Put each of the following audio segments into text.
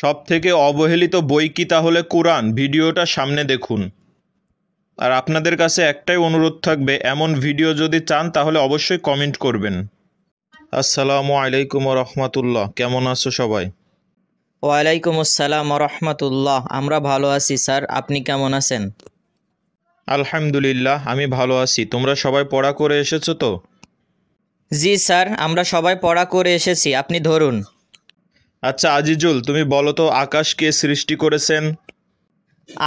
সবথেকে অবহেলিত বই কি তাহলে কুরআন? ভিডিওটা সামনে দেখুন। আর আপনাদের কাছে একটাই অনুরোধ থাকবে, এমন ভিডিও যদি চান তাহলে অবশ্যই কমেন্ট করবেন। আসসালামু আলাইকুম রহমতুল্লাহ, কেমন আছো সবাই? ওয়ালাইকুম আসসালাম রহমতুল্লাহ। আমরা ভালো আছি স্যার, আপনি কেমন আছেন? আলহামদুলিল্লাহ, আমি ভালো আছি। তোমরা সবাই পড়া করে এসেছো তো? জি স্যার, আমরা সবাই পড়া করে এসেছি, আপনি ধরুন। আচ্ছা আজিজুল, তুমি বলো তো আকাশ কে সৃষ্টি করেছেন?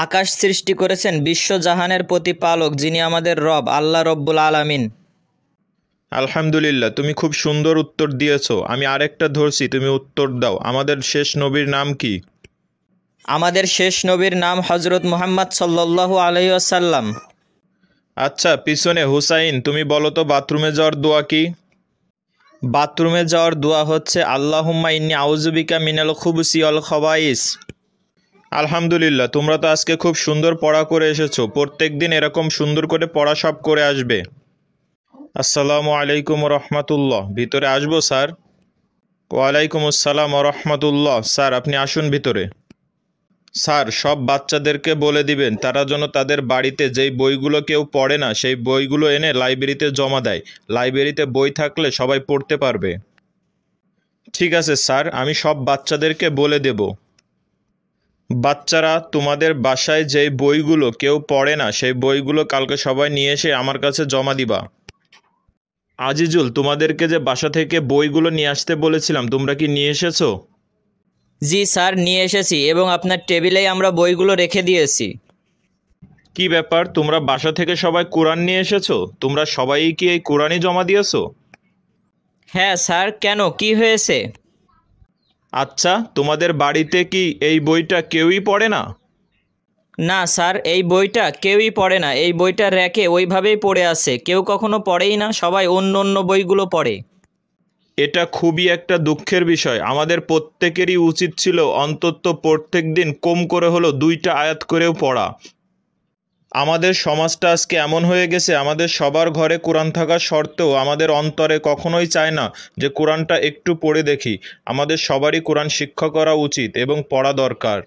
আকাশ সৃষ্টি করেছেন বিশ্বজাহানের প্রতিপালক, যিনি আমাদের রব, আল্লাহ রব্বুল আলামিন। আলহামদুলিল্লাহ, তুমি খুব সুন্দর উত্তর দিয়েছো। আমি আরেকটা ধরছি, তুমি উত্তর দাও। আমাদের শেষ নবীর নাম কি? আমাদের শেষ নবীর নাম হজরত মুহাম্মদ সাল্লাল্লাহু আলাইহি ওয়াসাল্লাম। আচ্ছা পিছনে হুসাইন, তুমি বলো তো বাথরুমে যাওয়ার দোয়া কি? বাথরুমে যাওয়ার দোয়া হচ্ছে আল্লাহুম্মা ইন্নী আউযুবিকা মিনাল খুবুসি ওয়াল খাবাইস। আলহামদুলিল্লাহ, তোমরা তো আজকে খুব সুন্দর পড়া করে এসেছো। প্রত্যেক দিন এরকম সুন্দর করে পড়া সব করে আসবে। আসসালামু আলাইকুম রহমতুল্লাহ, ভিতরে আসবো স্যার? ওয়ালাইকুম আসসালাম রহমতুল্লাহ। স্যার আপনি আসুন ভিতরে। স্যার সব বাচ্চাদেরকে বলে দিবেন তারা যেন তাদের বাড়িতে যেই বইগুলো কেউ পড়ে না সেই বইগুলো এনে লাইব্রেরিতে জমা দেয়। লাইব্রেরিতে বই থাকলে সবাই পড়তে পারবে। ঠিক আছে স্যার, আমি সব বাচ্চাদেরকে বলে দেব। বাচ্চারা, তোমাদের বাসায় যেই বইগুলো কেউ পড়ে না সেই বইগুলো কালকে সবাই নিয়ে এসে আমার কাছে জমা দিবা। আজিজুল, তোমাদেরকে যে বাসা থেকে বইগুলো নিয়ে আসতে বলেছিলাম, তোমরা কি নিয়ে এসেছো? জি স্যার, নিয়ে এসেছি এবং আপনার টেবিলেই আমরা বইগুলো রেখে দিয়েছি। কি ব্যাপার, তোমরা বাসা থেকে সবাই কোরআন নিয়ে এসেছো? তোমরা সবাই কি এই কোরআনই জমা দিয়েছো? হ্যাঁ স্যার, কেন, কি হয়েছে? আচ্ছা, তোমাদের বাড়িতে কি এই বইটা কেউই পড়ে না? না স্যার, এই বইটা কেউই পড়ে না। এই বইটা র্যাকে ওইভাবেই পড়ে আছে, কেউ কখনো পড়েই না, সবাই অন্য অন্য বইগুলো পড়ে। এটা খুবই একটা দুঃখের বিষয়। আমাদের প্রত্যেকেরই উচিত ছিল অন্তত প্রত্যেক দিন কম করে হলো 2টা আয়াত করেও পড়া। আমাদের সমাজটা আজকে এমন হয়ে গেছে, আমাদের সবার ঘরে কোরআন থাকা সত্ত্বেও আমাদের অন্তরে কখনোই চায় না যে কোরআনটা একটু পড়ে দেখি। আমাদের সবারই কোরআন শিক্ষা করা উচিত এবং পড়া দরকার।